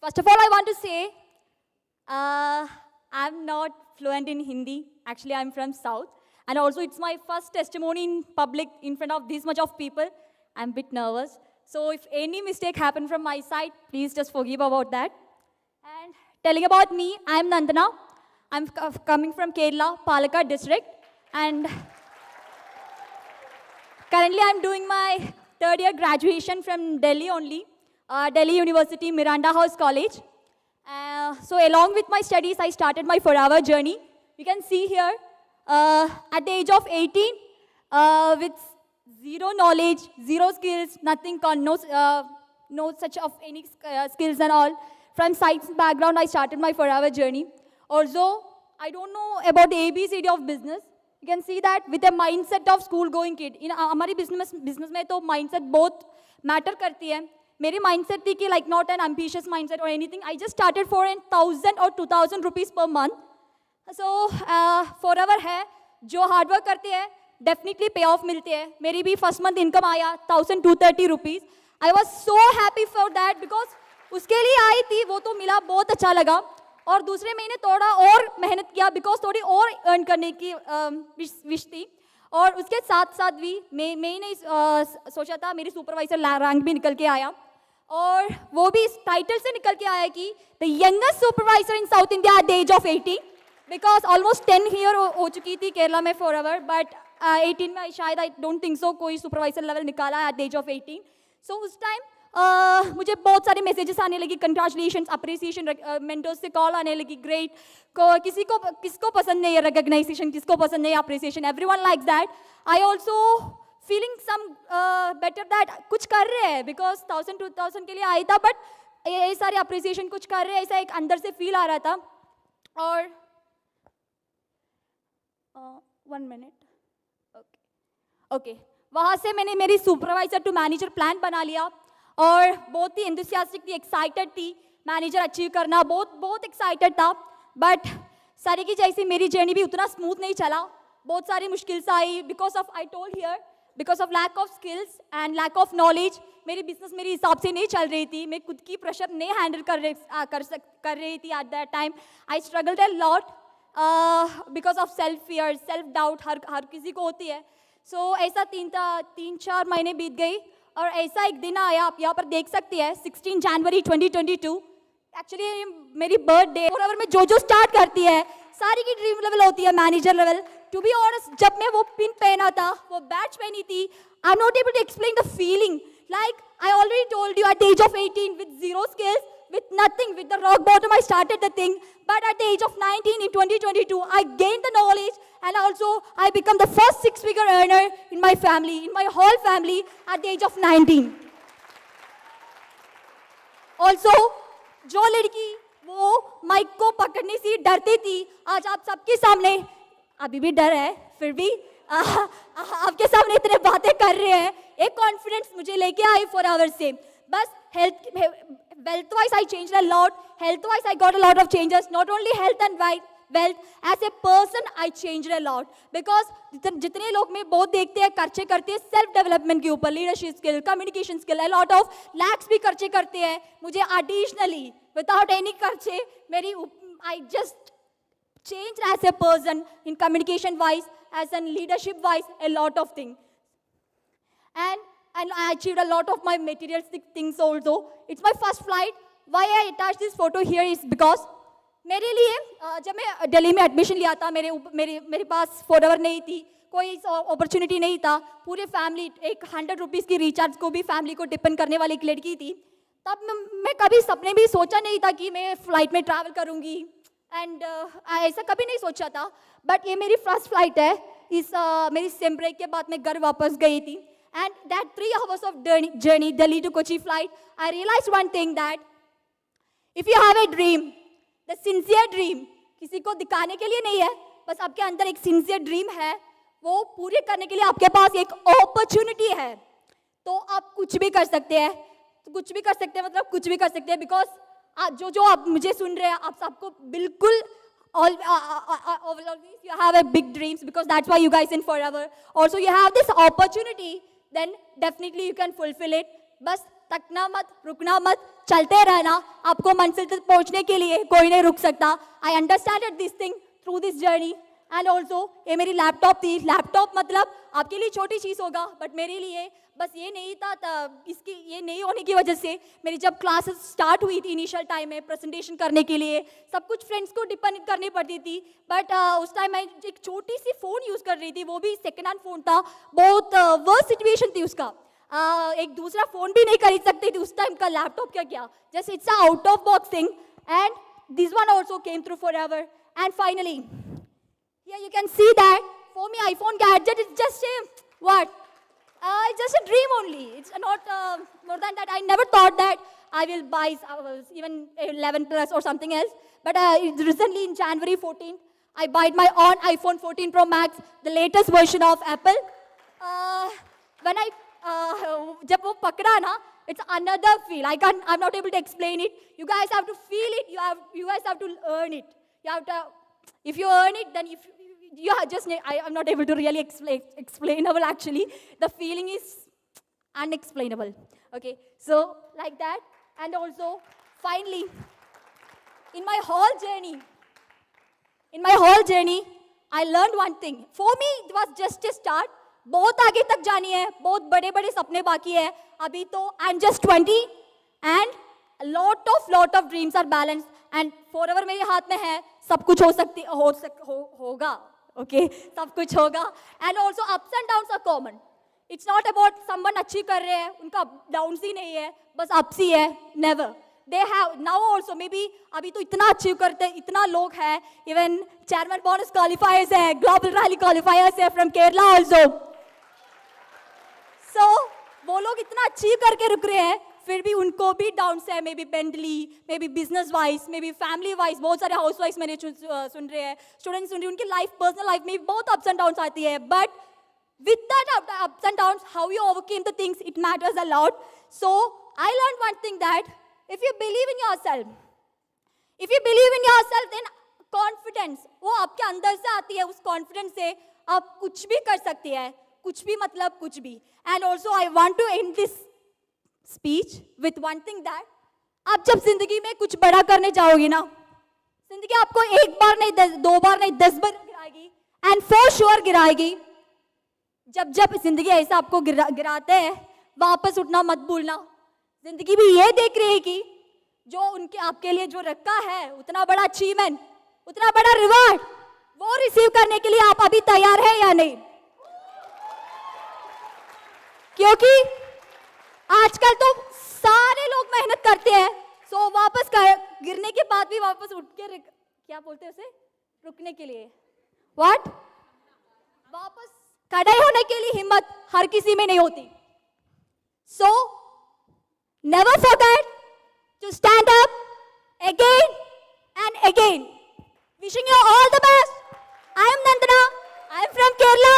First of all, I want to say, I'm not fluent in Hindi. Actually, I'm from South. And also, it's my first testimony in public in front of this much of people. I'm a bit nervous. So if any mistake happened from my side, please just forgive about that. And telling about me, I'm Nandana. I'm coming from Kerala, Palakkad district. And currently, I'm doing my third year graduation from Delhi only, Delhi University, Miranda House College. So along with my studies, I started my forever journey. You can see here, at the age of 18, with zero knowledge, zero skills, nothing, no such of any skills and all. From science background, I started my forever journey. Also, I don't know about the ABCD of business. You can see that with a mindset of school-going kid. In हमारी business में तो mindset बहुत matter करती है. मेरी mindset थी कि like not an ambitious mindset or anything. I just started for 1,000 or 2,000 rupees per month. So forever है जो hard work करते हैं definitely pay off मिलते हैं. मेरी भी first month income आया 1,230 rupees. I was so happy for that because उसके लिए आई थी वो तो मिला बहुत अच्छा लगा. और दूसरे महीने थोड़ा और मेहनत किया बिकॉज थोड़ी और अर्न करने की विश थी. और उसके साथ साथ भी मैं ही नहीं सोचा था मेरी सुपरवाइजर रैंक भी निकल के आया. और वो भी इस टाइटल से निकल के आया कि the youngest supervisor in South India at the age of 18 because almost 10 year हो चुकी थी केरला में फॉर एवर. बट 18 में शायद आई डोंट थिंक सो कोई सुपरवाइजर लेवल निकाला एट द एज ऑफ 18. सो उस टाइम मुझे बहुत सारे मैसेजेस आने लगी, कंग्रेचुलेशन, अप्रिसिएशन, मेंटर्स से कॉल आने लगी, ग्रेट. किसको पसंद नहीं है रिकग्नाइजेशन, किसको पसंद नहीं है appreciation, everyone likes that. I also feeling some better that कुछ कर रहे हैं बिकॉज 1,000-2,000 के लिए आई था बट ये सारे अप्रिसिएशन कुछ कर रहे हैं ऐसा एक अंदर से फील आ रहा था. और 1 मिनट ओके वहाँ से मैंने मेरी सुपरवाइजर टू मैनेजर प्लान बना लिया और बहुत ही एंथुसियास्टिक थी, एक्साइटेड थी मैनेजर अचीव करना, बहुत एक्साइटेड था. बट सारी की जैसी मेरी जर्नी भी उतना स्मूथ नहीं चला, बहुत सारी मुश्किल्स आई because of I told here because of lack of skills and lack of knowledge. मेरी बिजनेस मेरे हिसाब से नहीं चल रही थी, मैं खुद की प्रेशर नहीं हैंडल कर रही थी. At that time I struggled a lot because of self fear, self doubt हर किसी को होती है. सो ऐसा 3-4 महीने बीत गई और ऐसा एक दिन आया, आप यहाँ पर देख सकते हैं 16 जनवरी 2022. एक्चुअली मेरी बर्थडे और अगर मैं जो स्टार्ट करती है सारी की ड्रीम लेवल होती है manager level. To be honest जब मैं वो पिन पहना था, वो बैच पहनी थी, I am not able to explain the feeling. Like I already told you at the age of 18 with zero skills, with nothing, with the rock bottom, I started the thing. But at the age of 19 in 2022, I gained the knowledge and also I become the first 6-figure earner in my family, in my whole family at the age of 19. Also, जो लड़की वो mic को पकड़ने से डरती थी, आज आप सबके सामने अभी भी डर है, फिर भी आपके सामने इतने बातें कर रहे हैं. एक कॉन्फिडेंस मुझे लेके आई फॉर आवर से. बस wealth wise I changed a lot, health wise I got a lot of changes, not only health and wealth, as a person I changed a lot because जितने लोग में बहुत देखते हैं खर्चे करते हैं सेल्फ डेवलपमेंट के ऊपर, leadership skill, communication skill, a lot of lakhs भी खर्चे करते हैं. मुझे additionally without any खर्चे मेरी I just changed as a person in communication wise, as in leadership wise, a lot of things. And I achieved a lot of my materialistic things also. It's my first flight. Why I attached this photo here is because मेरे लिए जब मैं दिल्ली में admission लिया था मेरे पास forever नहीं थी, कोई अपॉर्चुनिटी नहीं था. पूरे फैमिली एक 100 रुपीज़ की रिचार्ज को भी फैमिली को डिपेंड करने वाली एक लड़की थी. तब मैं कभी सपने भी सोचा नहीं था कि मैं फ्लाइट में ट्रैवल करूँगी एंड ऐसा कभी नहीं सोचा था. बट ये मेरी फर्स्ट फ्लाइट है. मेरी सिम ब्रेक के बाद मैं घर वापस गई थी. And that 3 hours of journey, Delhi to Kochi flight, I realized one thing that if you have a dream, the sincere dream, किसी को दिखाने के लिए नहीं है, बस आपके अंदर एक sincere dream है, वो पूरे करने के लिए आपके पास एक opportunity है, तो आप कुछ भी कर सकते हैं. कुछ भी कर सकते हैं मतलब कुछ भी कर सकते हैं because जो आप मुझे सुन रहे हैं आप सबको बिल्कुल always you have a big dreams because that's why you guys in forever. Also you have this opportunity, then definitely you can fulfill it. बस थकना मत, रुकना मत, चलते रहना. आपको मंजिल तक पहुंचने के लिए कोई नहीं रुक सकता. I understand this thing through this journey. And also ये मेरी लैपटॉप थी. लैपटॉप मतलब आपके लिए छोटी चीज़ होगा, बट मेरे लिए बस ये नहीं था. इसकी ये नहीं होने की वजह से मेरी जब क्लासेस स्टार्ट हुई थी इनिशियल टाइम में प्रेजेंटेशन करने के लिए सब कुछ फ्रेंड्स को डिपेंड करनी पड़ती थी. बट उस टाइम मैं एक छोटी सी फ़ोन यूज़ कर रही थी, वो भी सेकेंड हैंड फ़ोन था. बहुत वर्स्ट सिचुएशन थी उसका. एक दूसरा फ़ोन भी नहीं खरीद सकती थी उस टाइम का. लैपटॉप क्या जैसे it's out of box thing. And this one also came through for ever. And finally here you can see that for me iPhone gadget is just a what? It's just a dream only. It's not more than that. I never thought that I will buy even 11 plus or something else. But recently in January 14th, I bought my own iPhone 14 Pro Max, the latest version of Apple. When I जब वो पकड़ा ना, it's another feel. I'm not able to explain it. You guys have to feel it. You guys have to earn it. You have to. If you earn it, then you are just, I'm not able to really explainable actually. The feeling is unexplainable. Okay, so like that. And also, finally, in my whole journey, I learned one thing. For me, it was just a start. बहुत आगे तक जानी है, बहुत बड़े बड़े सपने बाकी है. अभी तो I'm just 20 and a lot of dreams are balanced. And forever मेरे हाथ में है. सब कुछ होगा. Okay, सब कुछ होगा. And also ups and downs are common. It's not about someone achieve कर रहे हैं, उनका डाउन्स ही नहीं है, बस अप्स ही है. Never. They have now also maybe अभी तो इतना अचीव करते हैं, इतना लोग हैं. Even chairman bonus qualifiers है, global rally qualifiers है from Kerala also. So वो लोग इतना अचीव करके रुक रहे हैं, फिर भी उनको भी डाउन्स है. May be mentally, may be business wise, may be family wise. बहुत सारे हाउस वाइफ मेरे सुन रहे हैं, स्टूडेंट्स सुन रहे हैं, उनकी लाइफ पर्सनल लाइफ में बहुत अप्स एंड डाउन्स आती है. But with that ups and downs, how you overcame the things, it matters a lot. So I learn one thing that if you believe in yourself, then confidence वो आपके अंदर से आती है. उस confidence से आप कुछ भी कर सकती है. कुछ भी मतलब कुछ भी. And also I want to end this speech with one thing that आप जब जिंदगी में कुछ बड़ा करने जाओगी ना, जिंदगी आपको एक बार नहीं, 2 बार नहीं, 10 बार गिराएगी. एंड फॉर श्योर गिराएगी. जब जिंदगी ऐसा आपको गिराते हैं, वापस उठना मत भूलना. जिंदगी भी ये देख रही है कि जो उनके आपके लिए जो रखा है, उतना बड़ा अचीवमेंट, उतना बड़ा रिवॉर्ड, वो रिसीव करने के लिए आप अभी तैयार है या नहीं. क्योंकि आजकल तो सारे लोग मेहनत करते हैं, सो वापस गिरने के बाद भी वापस उठ के क्या बोलते हैं उसे, रुकने के लिए व्हाट, वापस खड़े होने के लिए हिम्मत हर किसी में नहीं होती. So never forget to stand up again and again. Wishing you all the best. I am Nandana. I am from Kerala.